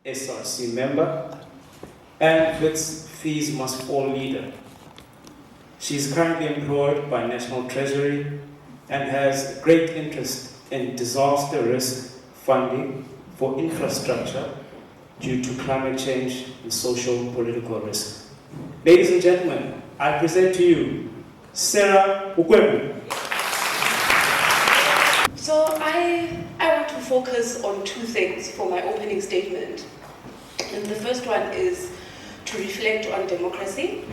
SRC member and Wits Fees Must Fall leader. She is currently employed by National Treasury and has great interest in disaster risk funding for infrastructure due to climate change and social political risk. Ladies and gentlemen, I present to you Sarah Mokwebo. So I want to focus on two things for my opening statement. And the first one is to reflect on democracy,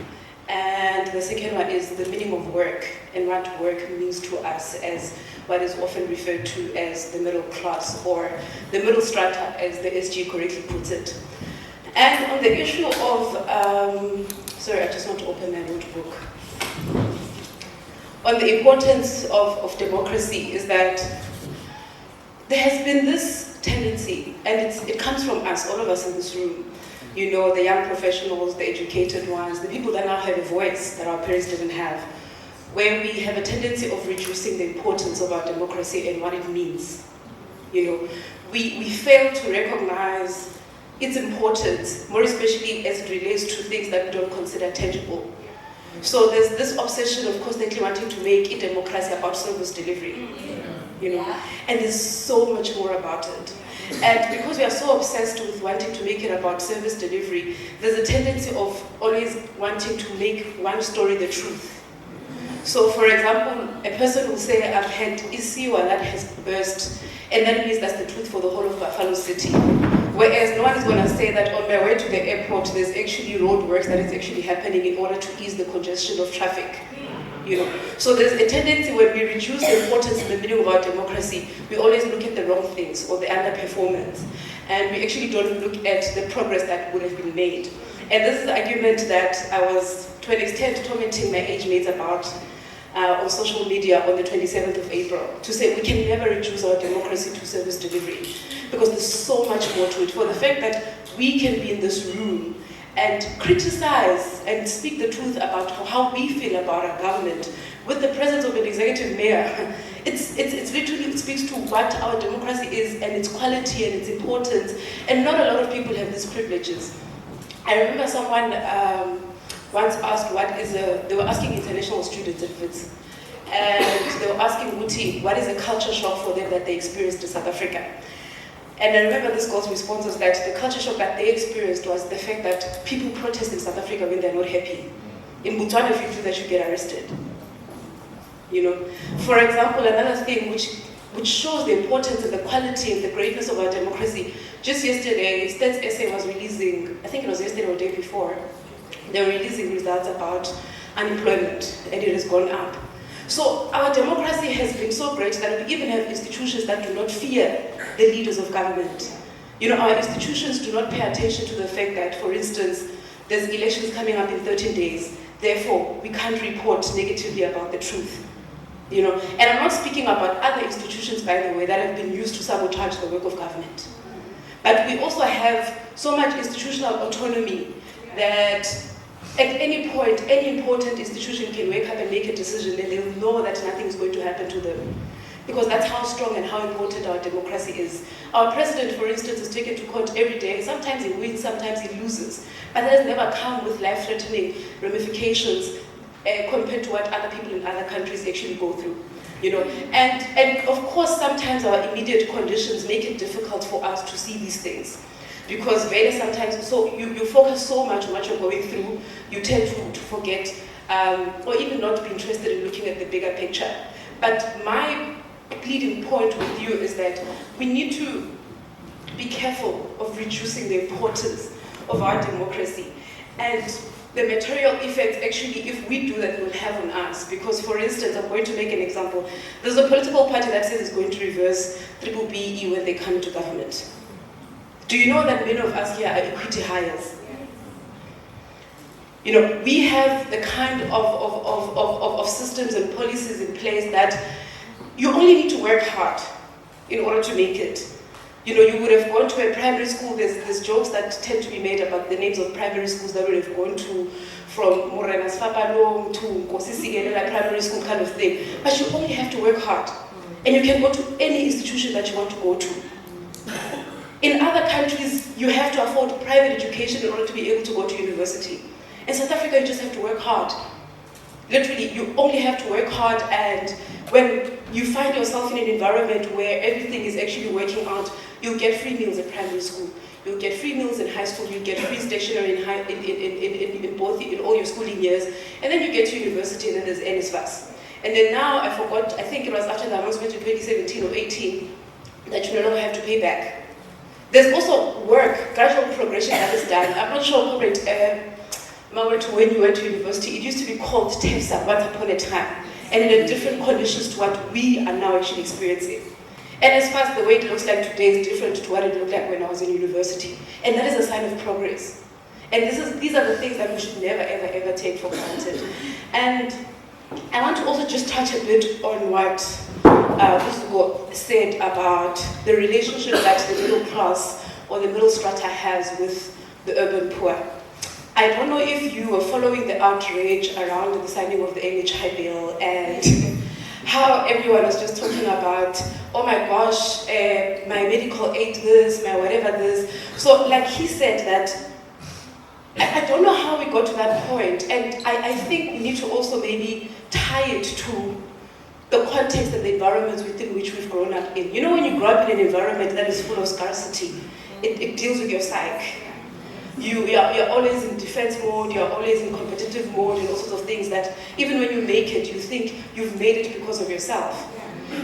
and the second one is the meaning of work and what work means to us as what is often referred to as the middle class or the middle strata, as the SG correctly puts it. And on the issue of, sorry, I just want to open my notebook. On the importance of democracy is that there has been this tendency, and it comes from us, all of us in this room, you know, the young professionals, the educated ones, the people that now have a voice that our parents didn't have, where we have a tendency of reducing the importance of our democracy and what it means. You know, we fail to recognize its importance, more especially as it relates to things that we don't consider tangible. So there's this obsession, of course, that wanting to make a democracy about service delivery, you know, and there's so much more about it. And because we are so obsessed with wanting to make it about service delivery, there's a tendency of always wanting to make one story the truth. So for example, a person will say, I've had Isiwa that has burst, and that means that's the truth for the whole of Buffalo City. Whereas no one is going to say that on my way to the airport, there's actually roadworks that is actually happening in order to ease the congestion of traffic. You know, so there's a tendency when we reduce the importance in the meaning of our democracy, we always look at the wrong things or the underperformance, and we actually don't look at the progress that would have been made. And this is the argument that I was, to an extent, tormenting my age mates about on social media on the 27th of April, to say we can never reduce our democracy to service delivery, because there's so much more to it. For the fact that we can be in this room and criticize and speak the truth about how we feel about our government with the presence of an executive mayor, it's literally, it speaks to what our democracy is and its quality and its importance, and not a lot of people have these privileges. I remember someone once asked they were asking international students at Wits, and they were asking Uti, what is a culture shock for them that they experienced in South Africa? And I remember this girl's response was that the culture shock that they experienced was the fact that people protest in South Africa when they're not happy. In Botswana, if you do that, you get arrested. You know, for example, another thing which shows the importance and the quality and the greatness of our democracy. Just yesterday, Stats SA was releasing, I think it was yesterday or the day before, they were releasing results about unemployment, and it has gone up. So our democracy has been so great that we even have institutions that do not fear the leaders of government. You know, our institutions do not pay attention to the fact that, for instance, there's elections coming up in 13 days, therefore we can't report negatively about the truth. You know, and I'm not speaking about other institutions, by the way, that have been used to sabotage the work of government. But we also have so much institutional autonomy that at any point, any important institution can wake up and make a decision, and they'll know that nothing is going to happen to them. Because that's how strong and how important our democracy is. Our president, for instance, is taken to court every day. Sometimes he wins, sometimes he loses. But that has never come with life-threatening ramifications compared to what other people in other countries actually go through. You know, and of course, sometimes our immediate conditions make it difficult for us to see these things. Because very sometimes, so you focus so much on what you're going through, you tend to forget, or even not be interested in looking at the bigger picture. But my pleading point with you is that we need to be careful of reducing the importance of our democracy and the material effects, actually, if we do that, will have on us. Because, for instance, I'm going to make an example. There's a political party that says it's going to reverse BBBE when they come into government. Do you know that many of us here are equity hires? You know, we have the kind of systems and policies in place that you only need to work hard in order to make it. You know, you would have gone to a primary school, there's jokes that tend to be made about the names of primary schools that would have gone to, from Morena's Fapalong to Nkosisigelela primary school kind of thing. But you only have to work hard. And you can go to any institution that you want to go to. In other countries, you have to afford private education in order to be able to go to university. In South Africa, you just have to work hard. Literally, you only have to work hard, and when you find yourself in an environment where everything is actually working out, you'll get free meals at primary school, you'll get free meals in high school, you'll get free stationery in all your schooling years, and then you get to university and then there's NSFAS. And then now, I think it was after the announcement in 2017 or 18, that you no longer have to pay back. There's also work, gradual progression that is done. I'm not sure, Comrade, when you went to university, it used to be called TEFSA once upon a time, and in different conditions to what we are now actually experiencing. And as far as the way it looks like today is different to what it looked like when I was in university. And that is a sign of progress. And these are the things that we should never, ever, ever take for granted. And I want to also just touch a bit on what Kusugo said about the relationship that the middle class or the middle strata has with the urban poor. I don't know if you were following the outrage around the signing of the NHI bill and how everyone was just talking about, oh my gosh, my medical aid this, my whatever this. So like he said that, I don't know how we got to that point, and I think we need to also maybe tie it to the context and the environments within which we've grown up in. You know, when you grow up in an environment that is full of scarcity, it deals with your psyche. You're always in defense mode, you're always in competitive mode and all sorts of things that even when you make it, you think you've made it because of yourself.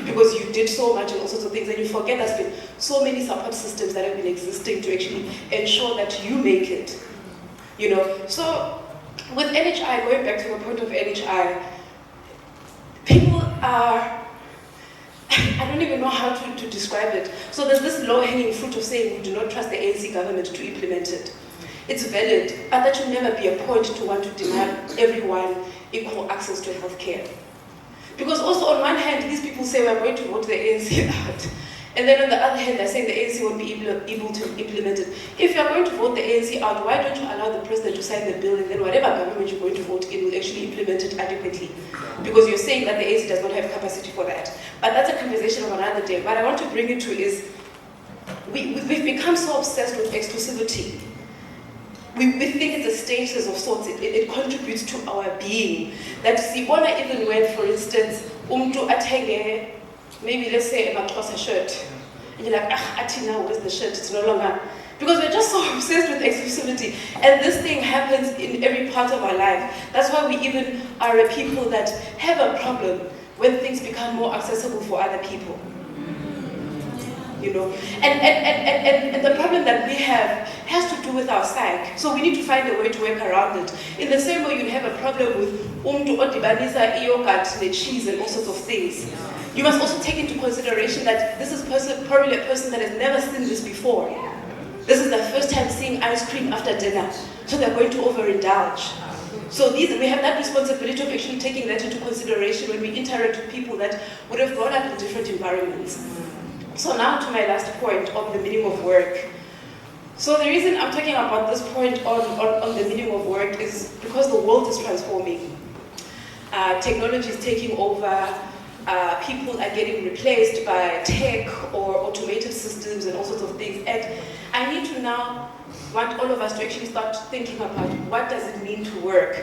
Because you did so much and all sorts of things, and you forget there's been so many support systems that have been existing to actually ensure that you make it. You know, so with NHI, going back to the point of NHI, people are, I don't even know how to describe it. So there's this low-hanging fruit of saying we do not trust the ANC government to implement it. It's valid, but that should never be a point to want to deny everyone equal access to healthcare. Because also on one hand, these people say we're going to vote the ANC out. And then on the other hand, they're saying the ANC won't be able to implement it. If you're going to vote the ANC out, why don't you allow the president to sign the bill, and then whatever government you're going to vote in will actually implement it adequately? Because you're saying that the ANC does not have capacity for that. But that's a conversation of another day. What I want to bring it to is, we've become so obsessed with exclusivity. We think it's a status of sorts, it contributes to our being. That sibona even when, for instance, umtu atenge, maybe let's say a Maxhosa shirt, and you're like, Atina, where's the shirt? It's no longer. Because we're just so obsessed with exclusivity. And this thing happens in every part of our life. That's why we even are a people that have a problem when things become more accessible for other people. You know, and the problem that we have has to do with our psyche. So we need to find a way to work around it. In the same way, you'd have a problem with umtu odibanisa yogurt, the cheese, and all sorts of things. You must also take into consideration that this is probably a person that has never seen this before. This is their first time seeing ice cream after dinner, so they're going to overindulge. So we have that responsibility of actually taking that into consideration when we interact with people that would have grown up in different environments. So now to my last point on the meaning of work. So the reason I'm talking about this point on the meaning of work is because the world is transforming. Technology is taking over. People are getting replaced by tech or automated systems and all sorts of things. And I need to now want all of us to actually start thinking about what does it mean to work.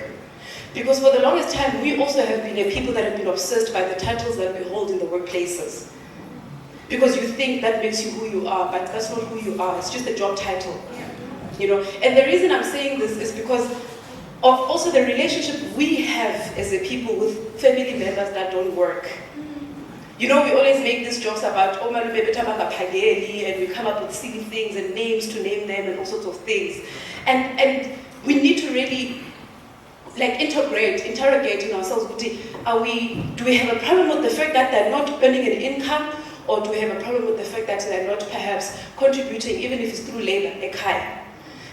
Because for the longest time, we also have been a people that have been obsessed by the titles that we hold in the workplaces. Because you think that makes you who you are, but that's not who you are. It's just a job title, you know. And the reason I'm saying this is because of also the relationship we have as a people with family members that don't work. You know, we always make these jokes about oh malume betama ngapageli, and we come up with silly things and names to name them and all sorts of things. And we need to really interrogate in ourselves. Do we have a problem with the fact that they're not earning an income? Or do we have a problem with the fact that they're not perhaps contributing, even if it's through labor, ekhaya?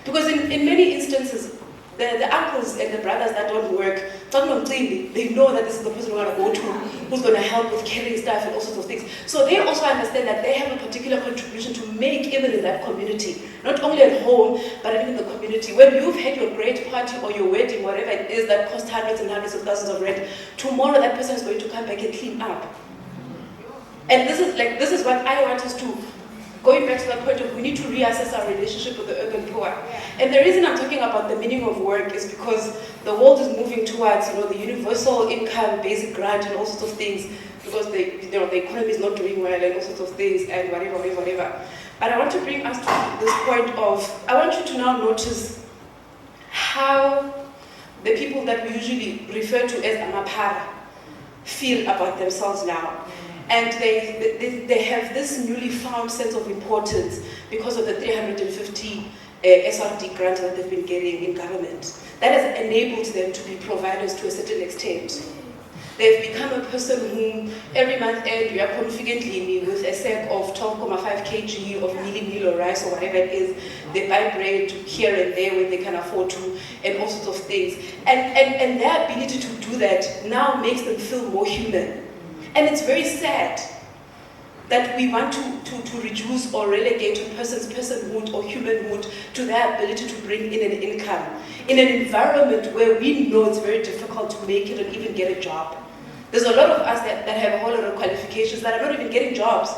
Because in many instances, the uncles and the brothers that don't work, they know that this is the person we're going to go to, who's going to help with carrying stuff and all sorts of things. So they also understand that they have a particular contribution to make even in that community. Not only at home, but even in the community. When you've had your great party or your wedding, whatever it is that costs hundreds and hundreds of thousands of rand, tomorrow that person is going to come back and clean up. And this is what I want us to going back to that point of we need to reassess our relationship with the urban poor. And the reason I'm talking about the meaning of work is because the world is moving towards, the universal income, basic grant, and all sorts of things, because the economy is not doing well and all sorts of things and whatever. But I want to bring us to this point of, I want you to now notice how the people that we usually refer to as amapara feel about themselves now. And they have this newly found sense of importance because of the 350 SRD grant that they've been getting in government. That has enabled them to be providers to a certain extent. They've become a person whom every month end you are confidently with a sack of 12.5 kg of meal or rice or whatever it is. They buy bread here and there when they can afford to, and all sorts of things. And their ability to do that now makes them feel more human. And it's very sad that we want to reduce or relegate a person's personhood or humanhood to their ability to bring in an income in an environment where we know it's very difficult to make it and even get a job. There's a lot of us that have a whole lot of qualifications that are not even getting jobs.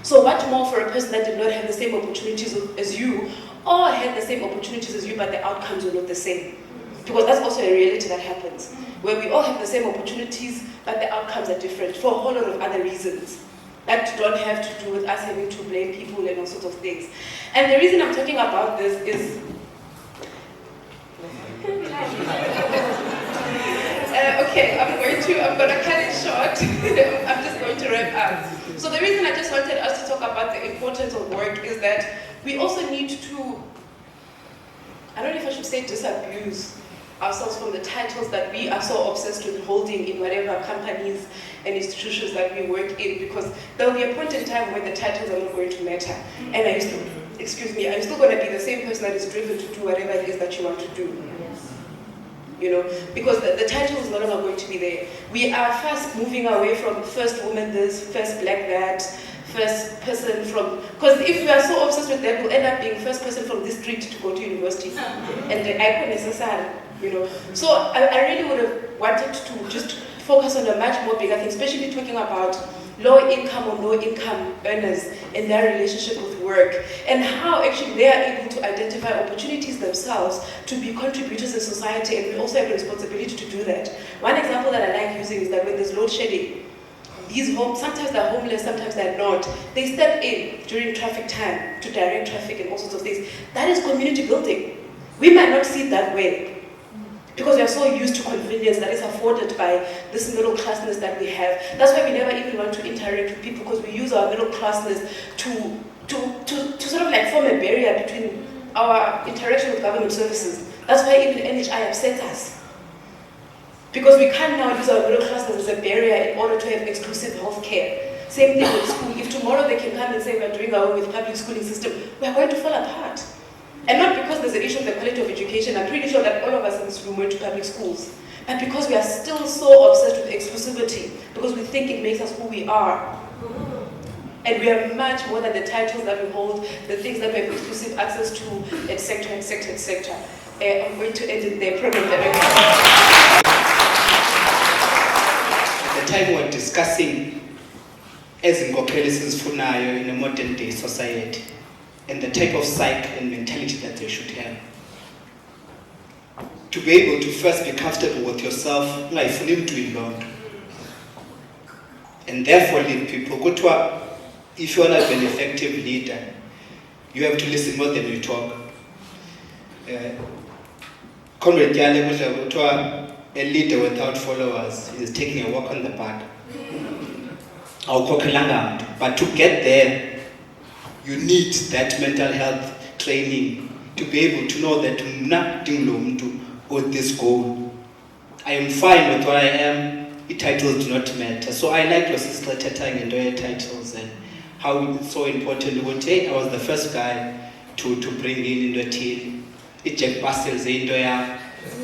So much more for a person that did not have the same opportunities as you, or had the same opportunities as you, but the outcomes were not the same. Because that's also a reality that happens, where we all have the same opportunities, but the outcomes are different for a whole lot of other reasons that don't have to do with us having to blame people and all sorts of things. And the reason I'm talking about this is okay, I'm gonna cut it short. I'm just going to wrap up. So the reason I just wanted us to talk about the importance of work is that we also need to, I don't know if I should say disabuse ourselves from the titles that we are so obsessed with holding in whatever companies and institutions that we work in, because there will be a point in time when the titles are not going to matter. And I'm still going to be the same person that is driven to do whatever it is that you want to do. Because the title is no longer going to be there. We are fast moving away from first woman this, first black that, first person from, because if we are so obsessed with that, we'll end up being first person from this street to go to university. And the icon is necessary, So I really would have wanted to just focus on a much more bigger thing, especially talking about low income or no income earners and their relationship with work, and how actually they are able to identify opportunities themselves to be contributors in society, and we also have a responsibility to do that. One example that I like using is that when there's load shedding, these homes, sometimes they're homeless, sometimes they're not, they step in during traffic time to direct traffic and all sorts of things. That is community building. We might not see it that way, because we are so used to convenience that is afforded by this middle classness that we have. That's why we never even want to interact with people, because we use our middle classness to sort of like form a barrier between our interaction with government services. That's why even NHI upsets us, because we can't now use our middle classness as a barrier in order to have exclusive health care. Same thing with school. If tomorrow they can come and say we're doing our own with public schooling system, we're going to fall apart. And not because there's an issue of the quality of education. I'm pretty sure that all of us in this room went to public schools. But because we are still so obsessed with exclusivity, because we think it makes us who we are. And we are much more than the titles that we hold, the things that we have exclusive access to, etc., etc., etc. I'm going to end it there, Program Director. At the time we're discussing ezinkokheli sizifunayo in a modern day society, and the type of psyche and mentality that they should have. To be able to first be comfortable with yourself, like for him to learn, and therefore lead people. If you want to be an effective leader, you have to listen more than you talk. Comrade Yale, a leader without followers is taking a walk on the park. But to get there, you need that mental health training to be able to know that I'm not doing with this goal. I am fine with what I am. The titles do not matter. So I like your sister telling and your titles and how it's so important. I was the first guy to bring in the team. It Jack Bustles in there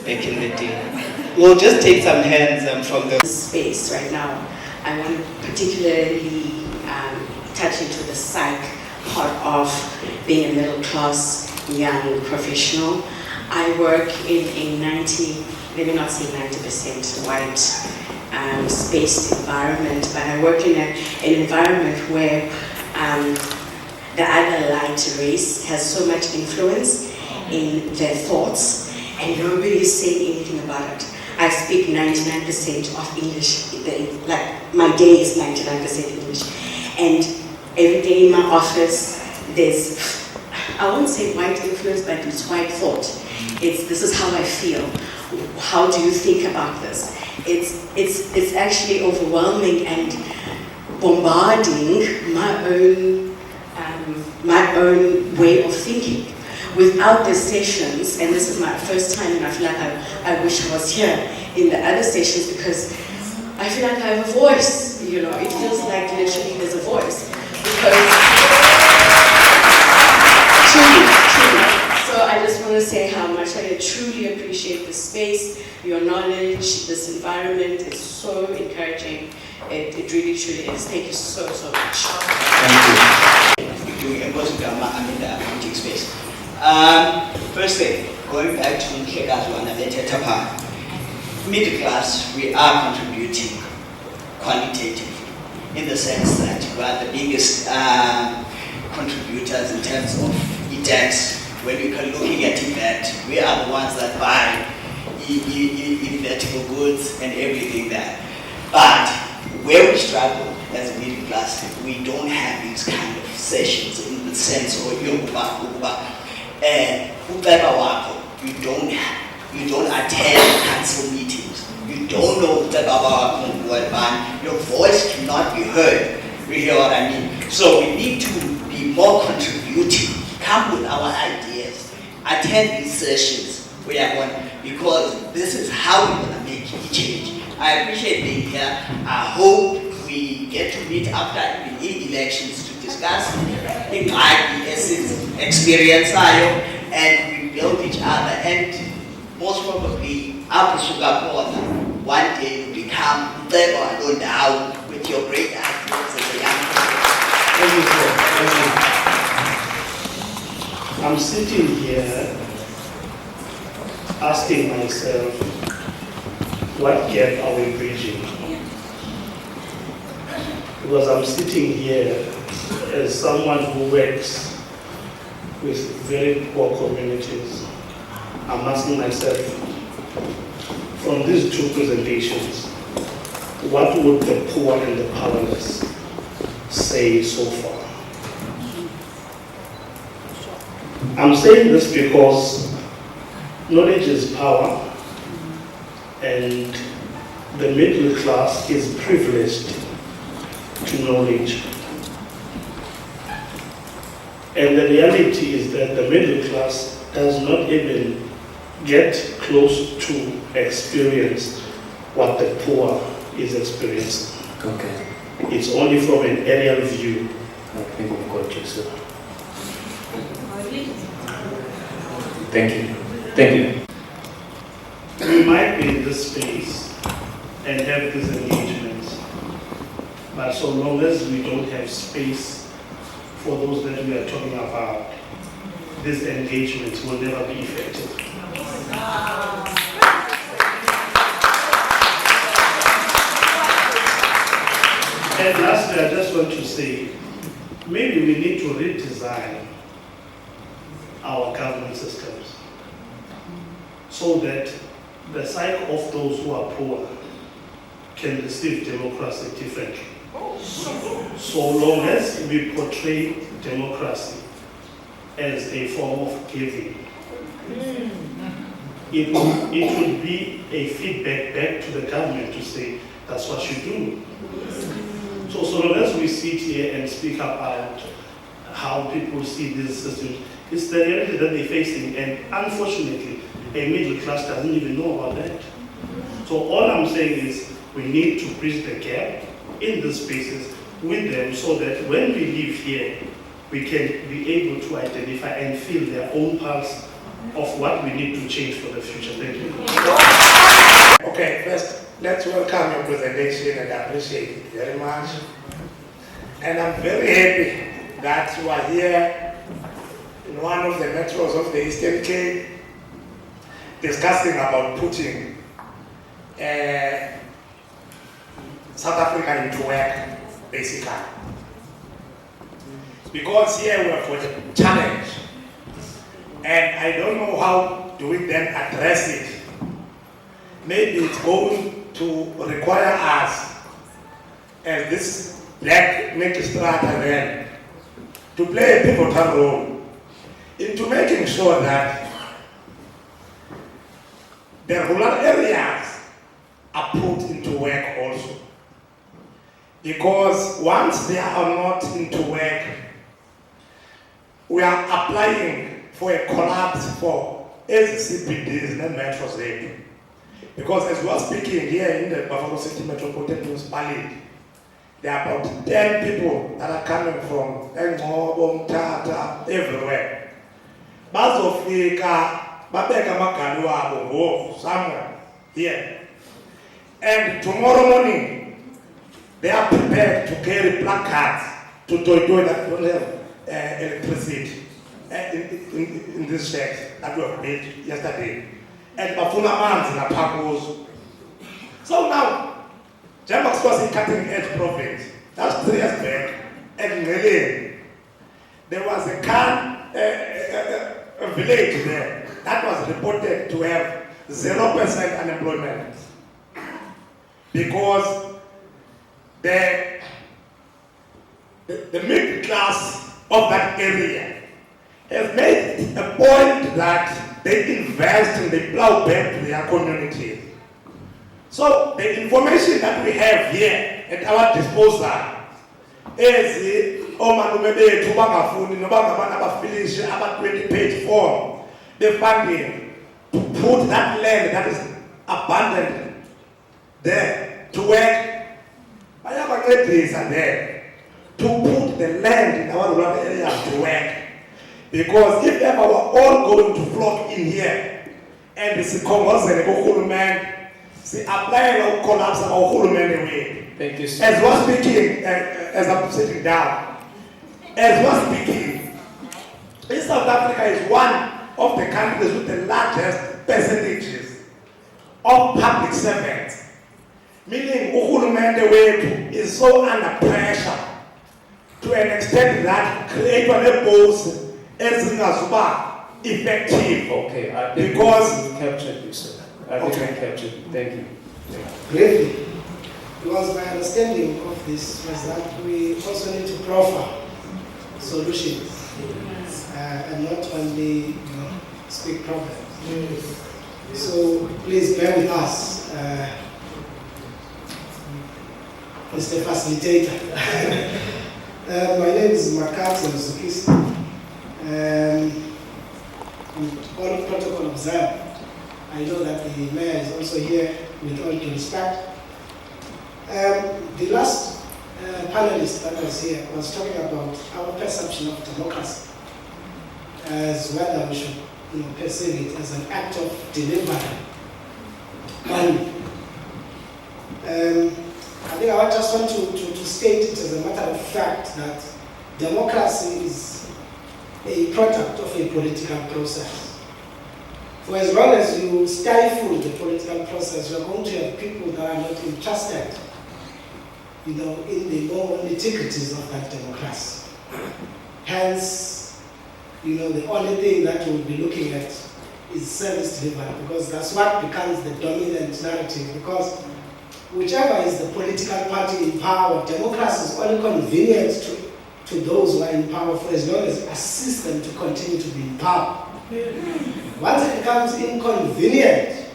back in the day. We'll just take some hands from the space right now. I want to particularly touch into the psych part of being a middle class young professional. I work in a let me not say 90% white spaced environment, but I work in an environment where the other light race has so much influence in their thoughts, and nobody is saying anything about it. I speak 99% of English, like my day is 99% English. And every day in my office, there's, I won't say white influence, but it's white thought. This is how I feel. How do you think about this? It's actually overwhelming and bombarding my own way of thinking. Without the sessions, and this is my first time, and I feel like I wish I was here in the other sessions, because I feel like I have a voice, you know. It feels like literally there's a voice. Because, truly. So I just want to say how much I truly appreciate this space, your knowledge, this environment is so encouraging. It really, truly is. Thank you so much. Thank you. It wasn't the accounting space. First thing, going back to middle class, we are contributing qualitatively in the sense that we are the biggest contributors in terms of e-tax. When we are looking at that, we are the ones that buy inevitable goods and everything there. But where we struggle as a middle class, we don't have these kind of sessions in the sense of you don't attend council meetings. You don't know your voice cannot be heard. You hear what I mean? So we need to be more contributing, come with our ideas, attend these sessions because this is how we're going to make a change. I appreciate being here. I hope we get to meet after the elections to discuss in IBS's experience and we build each other, and most probably our sugar one day will become level down with your great ideas as a young person. Thank you, sir. Thank you. I'm sitting here asking myself, what gap are we bridging? Because I'm sitting here as someone who works with very poor communities. I'm asking myself, from these two presentations, what would the poor and the powerless say so far? I'm saying this because knowledge is power, and the middle class is privileged to knowledge. And the reality is that the middle class does not even get close to experience what the poor is experiencing. Okay. It's only from an aerial view. I think we've got you, sir. Thank you. Thank you. We might be in this space and have these engagements, but so long as we don't have space for those that we are talking about, these engagements will never be effective. And lastly, I just want to say, maybe we need to redesign our government systems so that the cycle of those who are poor can receive democracy differently. So long as we portray democracy as a form of giving, it would be a feedback back to the government to say, that's what you do. So long as we sit here and speak about how people see these systems, it's the reality that they're facing, and unfortunately, a middle class doesn't even know about that. So all I'm saying is we need to bridge the gap in these spaces with them so that when we leave here, we can be able to identify and feel their own pulse of what we need to change for the future. Thank you. Okay, first, let's welcome your presentation and appreciate it very much. And I'm very happy that you are here in one of the metros of the Eastern Cape discussing about putting South Africa into work, basically. because here we have got a challenge, and I don't know how do we then address it. Maybe it's going to require us, as this black magistrate then, to play a pivotal role into making sure that the rural areas are put into work also. Because once they are not into work, we are applying for a collapse for CBDs and metros there. Because as we are speaking here in the Buffalo City Metropolitan Municipality, there are about 10 people that are coming from Engcobo, Tata, everywhere. Bazofika, babeka magalo abo somewhere here. And tomorrow morning, they are prepared to carry placards to Toyota that don't have electricity in this shed that we have built yesterday. And Bafuna Mans in Apakos. So now, Jambaks was in cutting edge province. That's 3 years back. And Mele, there was a village there that was reported to have 0% unemployment. Because the middle class of that area has made it a point that they invest and they plow back to their communities. So the information that we have here at our disposal is omalume bethu bangafuni noba ngabantu abafilishe aba 20-page form the funding to put that land that is abandoned there to work. Bayabancedisa there to put the land in our rural areas to work. Because if ever we're all going to flock in here and the Sikhongozene kohulumende, see apply no collapse our hulumende way. Thank you, sir. As we're speaking, as I'm sitting down, as we're speaking, South Africa is one of the countries with the largest percentages of public servants. Meaning uhulumende way is so under pressure to an extent that create a boss as effective. Okay, I think because we captured you, sir. I think we captured you. Thank you. Briefly, because my understanding of this was that we also need to proffer solutions and not only speak problems. So please bear with us, Mr. Facilitator. My name is Makati Mzukisi. All protocol observed. I know that the mayor is also here with all due respect. The last panelist that was here was talking about our perception of democracy as whether we should perceive it as an act of delivery. I think I just want to state it as a matter of fact that democracy is a product of a political process. For as long as you stifle the political process, you are going to have people that are not interested, in the more nitty-gritties of that democracy. Hence, the only thing that we'll be looking at is service delivery, because that's what becomes the dominant narrative. Because whichever is the political party in power, democracy is only convenient to those who are in power for as long as it assists them to continue to be in power. Once it becomes inconvenient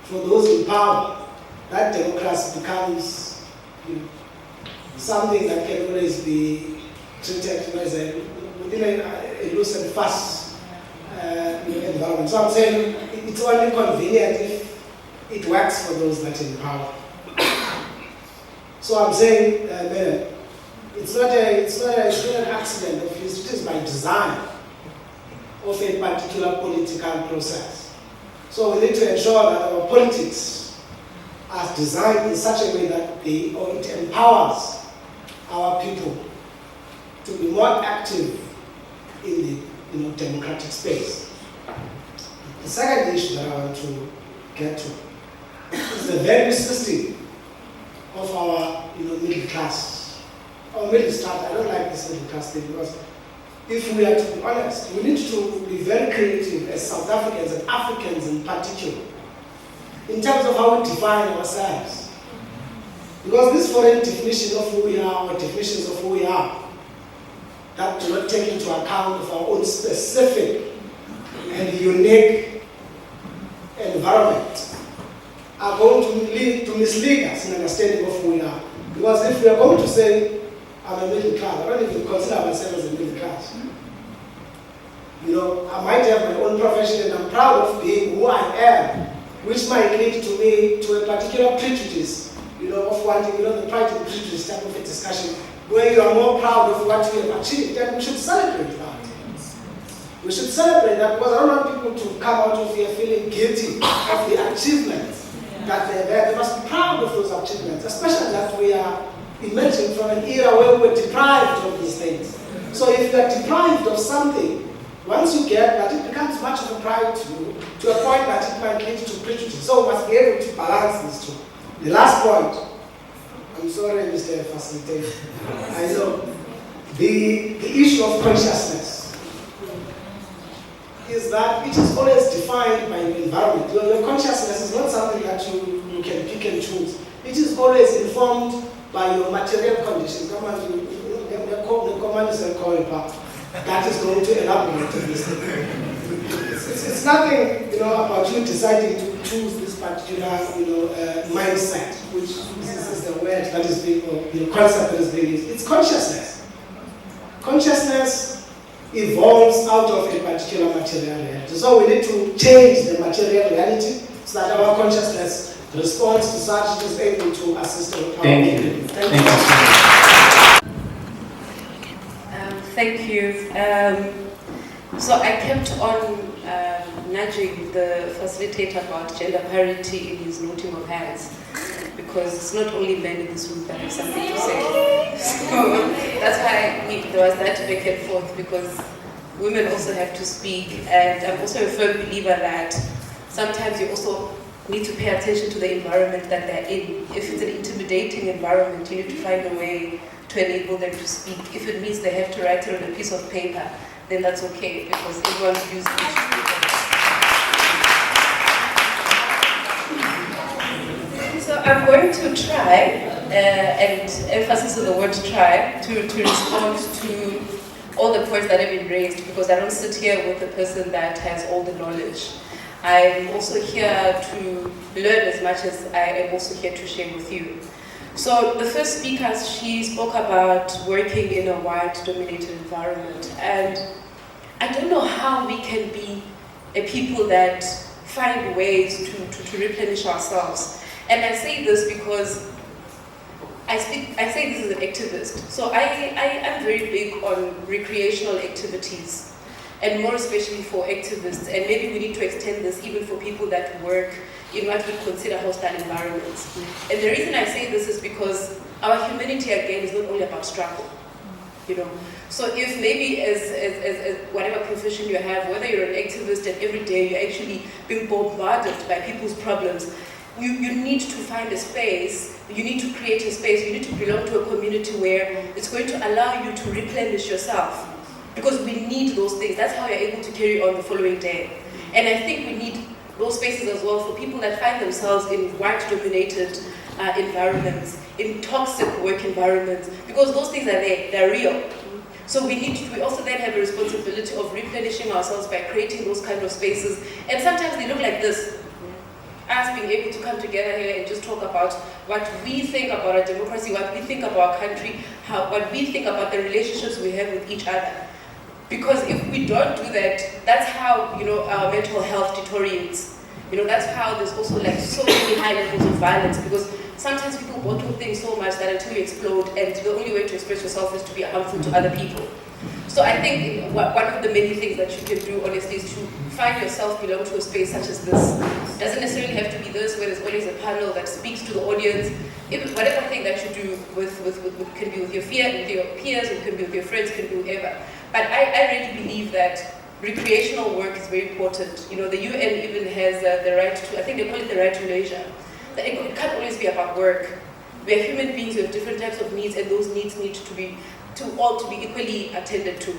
for those in power, that democracy becomes something that can always be treated as within a loose and fast environment. So I'm saying it's only convenient if it works for those that are in power. So I'm saying, Madam, it's not an accident of use, it is by design of a particular political process. So we need to ensure that our politics are designed in such a way that it empowers our people to be more active in the democratic space. The second issue that I want to get to is the value system of our middle class or middle class, I don't like this middle class thing, because if we are to be honest, we need to be very creative as South Africans and Africans in particular, in terms of how we define ourselves. Because this foreign definition of who we are, or definitions of who we are, that do not take into account of our own specific and unique environment, are going to mislead us in understanding of who we are. Because if we are going to say, I'm a middle class, I don't even consider myself as a middle class. You know, I might have my own profession and I'm proud of being who I am, which might lead to me to a particular prejudice, you know, of wanting, you know, the pride and prejudice type of a discussion, where you are more proud of what you have achieved, and we should celebrate that. We should celebrate that, because I don't want people to come out of here feeling guilty of the achievements that they have had. They must be proud of those achievements, especially that we are emerging from an era where we were deprived of these things. So if you are deprived of something, once you get that, it becomes much of a pride to you, to a point that it might lead to prejudice. So we must be able to balance these two. The last point, I'm sorry, Mr. Facilitator. I know the issue of consciousness is that it is always defined by the environment. Your consciousness is not something that you can pick and choose. It is always informed by your material conditions. That is going to elaborate on this thing. It's nothing, you know, about you deciding to choose this particular, you know, mindset, which is the word that is being, or the concept that is being used. It's consciousness. Consciousness evolves out of a particular material reality. So we need to change the material reality so that our consciousness responds to such, is able to assist our power. Thank you. Thank you. Thank you. So I kept on nudging the facilitator about gender parity in his noting of hands, because it's not only men in this room that have something to say. So that's why there was that back and forth, because women also have to speak, and I'm also a firm believer that sometimes you also need to pay attention to the environment that they're in. If it's an intimidating environment, you need to find a way to enable them to speak. If it means they have to write it on a piece of paper, then that's okay, because everyone's used to it. So I'm going to try, and emphasis on the word try, to respond to all the points that have been raised, because I don't sit here with the person that has all the knowledge. I'm also here to learn as much as I am also here to share with you. So the first speaker, she spoke about working in a white-dominated environment, and I don't know how we can be a people that find ways to replenish ourselves. And I say this because I say this as an activist. So I am very big on recreational activities, and more especially for activists. And maybe we need to extend this even for people that work in what we consider hostile environments. And the reason I say this is because our humanity, again, is not only about struggle, you know. So if maybe as whatever profession you have, whether you're an activist and every day you're actually being bombarded by people's problems, you need to find a space, you need to create a space, you need to belong to a community where it's going to allow you to replenish yourself. Because we need those things. That's how you're able to carry on the following day. And I think we need those spaces as well for people that find themselves in white-dominated environments, in toxic work environments, because those things are there, they're real. So we also then have a responsibility of replenishing ourselves by creating those kind of spaces. And sometimes they look like this. Us being able to come together here and just talk about what we think about our democracy, what we think about our country, what we think about the relationships we have with each other. Because if we don't do that, that's how, you know, our mental health deteriorates. You know, that's how there's also like so many high levels of violence, because sometimes people bottle things so much that until you explode, and the only way to express yourself is to be harmful to other people. So I think one of the many things that you can do, honestly, is to find yourself belong to a space such as this. It doesn't necessarily have to be this, where there's always a panel that speaks to the audience. Whatever thing that you do can be with your peers, it can be with your friends, it can be whoever. But I really believe that recreational work is very important. You know, the UN even has the right to, I think they call it the right to leisure. That it can't always be about work. We are human beings with different types of needs, and those needs need to be equally attended to.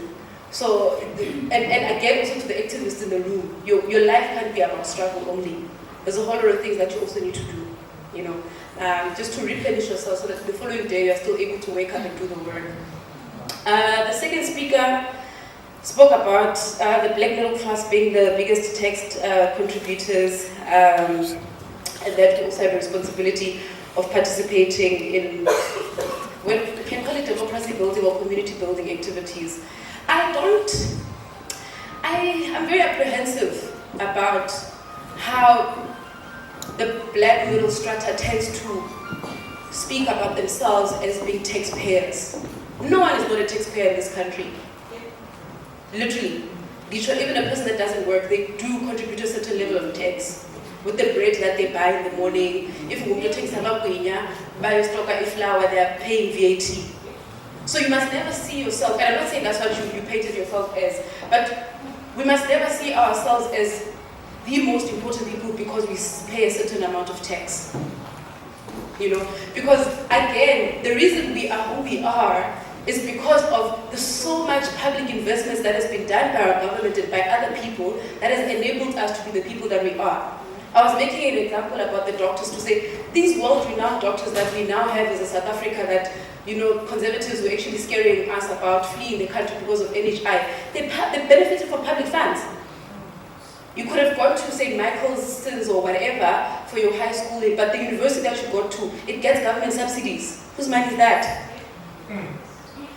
So, and again, also to the activists in the room, your life can't be about struggle only. There's a whole lot of things that you also need to do, you know, just to replenish yourself so that the following day you're still able to wake up and do the work. The second speaker spoke about the black middle class being the biggest tax contributors, and that we also have a responsibility of participating in, well, we can call it democracy building or community building activities. I'm very apprehensive about how the black middle strata tends to speak about themselves as being taxpayers. No one is not a taxpayer in this country. Literally. Even a person that doesn't work, they do contribute a certain level of tax. With the bread that they buy in the morning, if you take some buy a stock of flour, they are paying VAT. So you must never see yourself, and I'm not saying that's what you painted yourself as, but we must never see ourselves as the most important people because we pay a certain amount of tax. You know, because again, the reason we are who we are is because of the so much public investments that has been done by our government and by other people that has enabled us to be the people that we are. I was making an example about the doctors to say, these world-renowned doctors that we now have as a South Africa that, you know, conservatives were actually scaring us about fleeing the country because of NHI, they benefited from public funds. You could have gone to St. Michael's or whatever for your high schooling, but the university that you got to, it gets government subsidies. Whose money is that?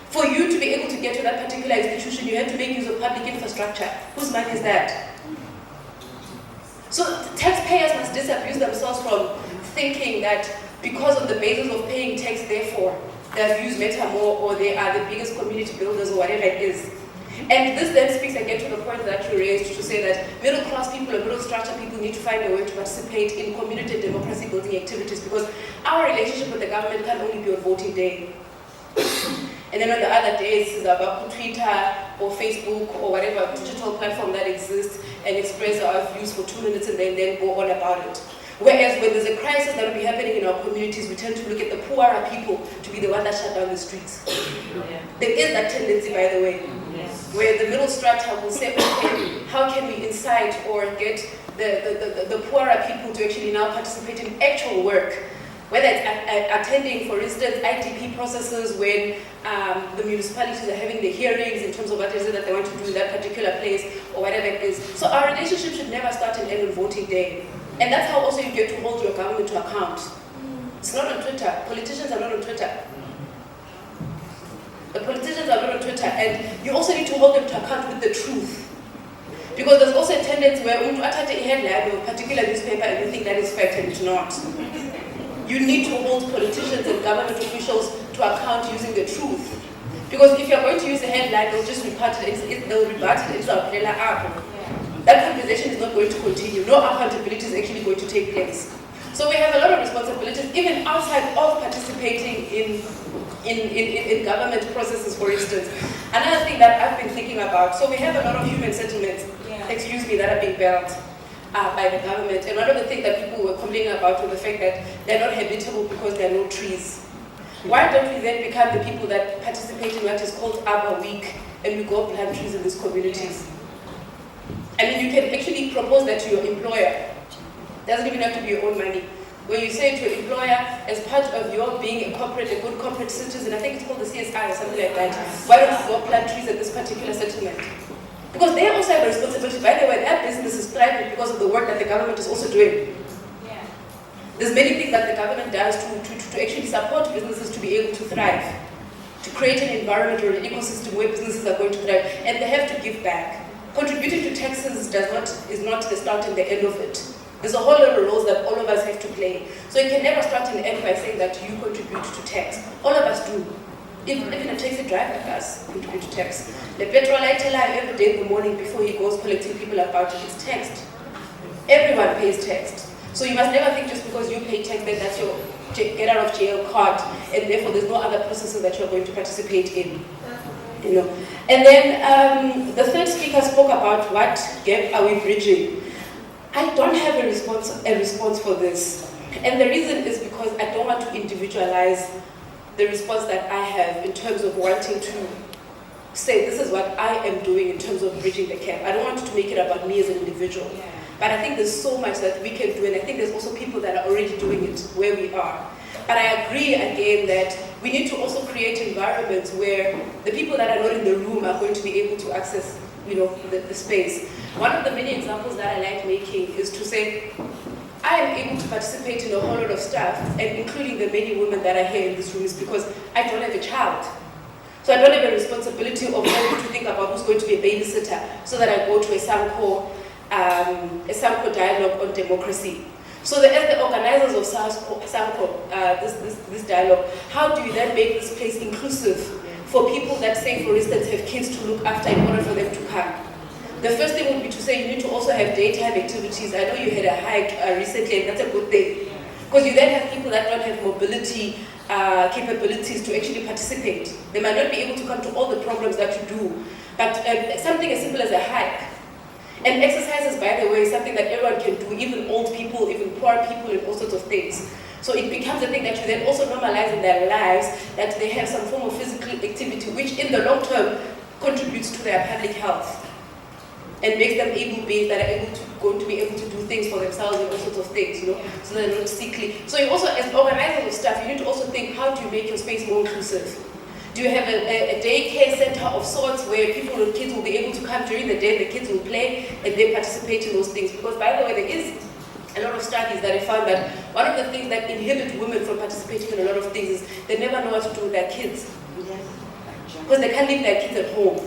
For you to be able to get to that particular institution, you have to make use of public infrastructure. Whose money is that? So taxpayers must disabuse themselves from thinking that because of the basis of paying tax, therefore, their views matter more or they are the biggest community builders or whatever it is. And this then speaks again to the point that you raised to say that middle class people or middle structure people need to find a way to participate in community and democracy building activities because our relationship with the government can only be on voting day. And then on the other days, it's about Twitter or Facebook or whatever digital platform that exists and express our views for 2 minutes and then go on about it. Whereas when there's a crisis that will be happening in our communities, we tend to look at the poorer people to be the one that shut down the streets. Yeah. There is that tendency, by the way, where the middle strata will say, okay, how can we incite or get the poorer people to actually now participate in actual work? Whether it's attending, for instance, IDP processes when the municipalities are having the hearings in terms of what is it that they want to do in that particular place or whatever it is. So our relationship should never start and end on voting day. And that's how also you get to hold your government to account. It's not on Twitter. Politicians are not on Twitter. The politicians are not on Twitter. And you also need to hold them to account with the truth. Because there's also a tendency where you attach a headline of a particular newspaper and you think that is fact and it's not. You need to hold politicians and government officials to account using the truth. Because if you're going to use a headline, they'll just rebut it, they'll rebut it into a umbrella up. That conversation is not going to continue. No accountability is actually going to take place. So we have a lot of responsibilities, even outside of participating in government processes, for instance. Another thing that I've been thinking about, so we have a lot of human settlements, that are being built by the government. And one of the things that people were complaining about was the fact that they're not habitable because there are no trees. Why don't we then become the people that participate in what is called Arbor Week and we go plant trees in these communities? I mean, you can actually propose that to your employer. It doesn't even have to be your own money. When you say to your employer, as part of your being a good corporate citizen, I think it's called the CSI or something like that, why don't you go plant trees at this particular settlement? Because they also have a responsibility. By the way, their business is thriving because of the work that the government is also doing. Yeah. There's many things that the government does to actually support businesses to be able to thrive, to create an environment or an ecosystem where businesses are going to thrive, and they have to give back. Contributing to taxes is not the start and the end of it. There's a whole lot of roles that all of us have to play. So you can never start and end by saying that you contribute to tax. All of us do. Even a taxi driver does contribute to tax. The petrol lighter every day in the morning before he goes collecting people about it is taxed. Everyone pays tax. So you must never think just because you pay tax that that's your get out of jail card and therefore there's no other processes that you're going to participate in. You know. And then the third speaker spoke about what gap are we bridging. I don't have a response for this. And the reason is because I don't want to individualize the response that I have in terms of wanting to say this is what I am doing in terms of bridging the gap. I don't want to make it about me as an individual. But I think there's so much that we can do, and I think there's also people that are already doing it where we are. But I agree again that we need to also create environments where the people that are not in the room are going to be able to access, the space. One of the many examples that I like making is to say, I am able to participate in a whole lot of stuff, and including the many women that are here in this room, is because I don't have a child. So I don't have a responsibility of having to think about who's going to be a babysitter, so that I go to a Sanco dialogue on democracy. So as the organizers of Sanco, this dialogue, how do you then make this place inclusive for people that say, for instance, have kids to look after in order for them to come? The first thing would be to say you need to also have daytime activities. I know you had a hike recently, and that's a good thing. Because you then have people that don't have mobility capabilities to actually participate. They might not be able to come to all the programs that you do, but something as simple as a hike. And exercises, by the way, is something that everyone can do, even old people, even poor people, and all sorts of things. So it becomes a thing that you then also normalize in their lives, that they have some form of physical activity, which in the long term contributes to their public health and makes them able-based, that are going to be able to do things for themselves and all sorts of things, so they're not sickly. So you also, as organizers of stuff, you need to also think, how do you make your space more inclusive? Do you have a daycare center of sorts where people with kids will be able to come during the day, the kids will play, and they participate in those things? Because, by the way, there is a lot of studies that have found that one of the things that inhibit women from participating in a lot of things is they never know what to do with their kids. Because they can't leave their kids at home.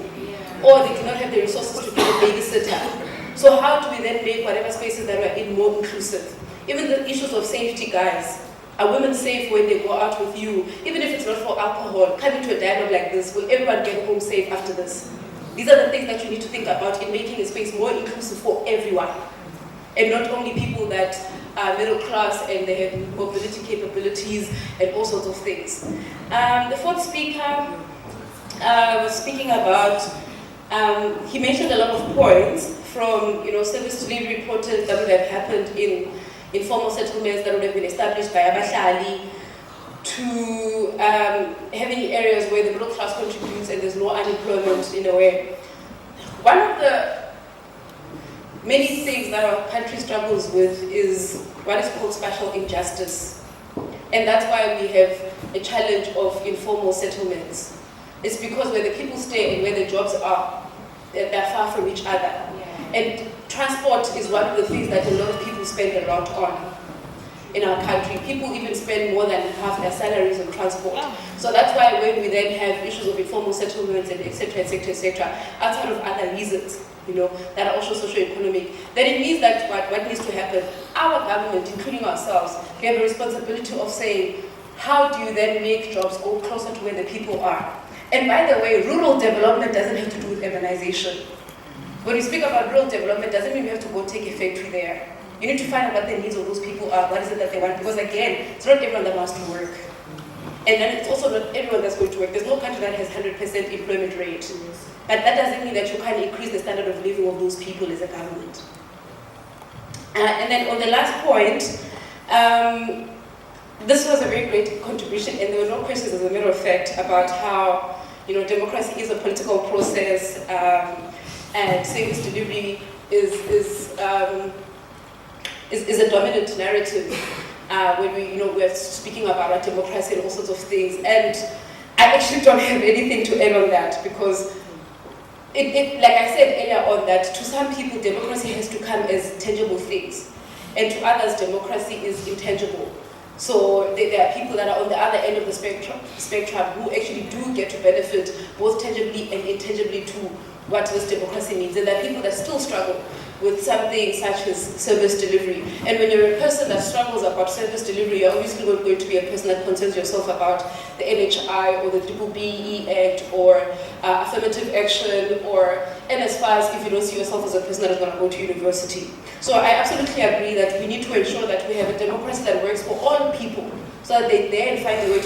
Or they do not have the resources to get a babysitter. So how do we then make whatever spaces that we're in more inclusive? Even the issues of safety, guys. Are women safe when they go out with you? Even if it's not for alcohol, come into a dialogue like this. Will everyone get home safe after this? These are the things that you need to think about in making a space more inclusive for everyone. And not only people that are middle class and they have mobility capabilities and all sorts of things. The fourth speaker was speaking about, he mentioned a lot of points from service delivery portals that would have happened in informal settlements that would have been established by Abahlali, to having areas where the middle class contributes and there's no unemployment in a way. One of the many things that our country struggles with is what is called spatial injustice. And that's why we have a challenge of informal settlements. It's because where the people stay and where the jobs are, they're far from each other. And transport is one of the things that a lot of people spend a lot on in our country. People even spend more than half their salaries on transport. So that's why when we then have issues of informal settlements and etc., outside of other reasons, that are also socio-economic, then it means that what needs to happen, our government, including ourselves, we have a responsibility of saying, how do you then make jobs go closer to where the people are? And by the way, rural development doesn't have to do with urbanization. When we speak about rural development, doesn't mean we have to go take a factory there. You need to find out what the needs of those people are, what is it that they want, because again, it's not everyone that wants to work. And then it's also not everyone that's going to work. There's no country that has 100% employment rate. But that doesn't mean that you can't increase the standard of living of those people as a government. And then on the last point, this was a very great contribution, and there were no questions, as a matter of fact, about how democracy is a political process, and service delivery is a dominant narrative when we're speaking about democracy and all sorts of things. And I actually don't have anything to add on that, because like I said earlier on, that to some people democracy has to come as tangible things, and to others democracy is intangible. So there are people that are on the other end of the spectrum who actually do get to benefit both tangibly and intangibly to what this democracy means. And there are people that still struggle with something such as service delivery. And when you're a person that struggles about service delivery, you're obviously not going to be a person that concerns yourself about the NHI or the BBE Act or affirmative action or NSFAS if you don't see yourself as a person that is going to go to university. So I absolutely agree that we need to ensure that we have a democracy that works for all people, so that they then find a way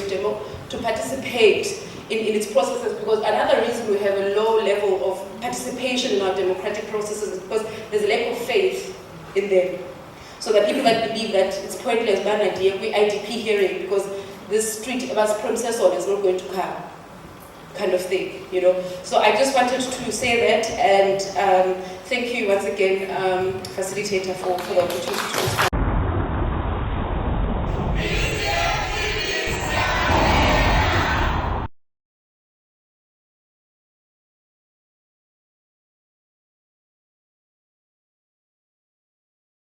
to participate in its processes, because another reason we have a low level of participation in our democratic processes is because there's a lack of faith in them. So that people might believe that it's pointless, bad idea, we IDP hearing because this street was process or is not going to come, kind of thing, you know. So I just wanted to say that, and thank you once again, facilitator, for the opportunity to respond.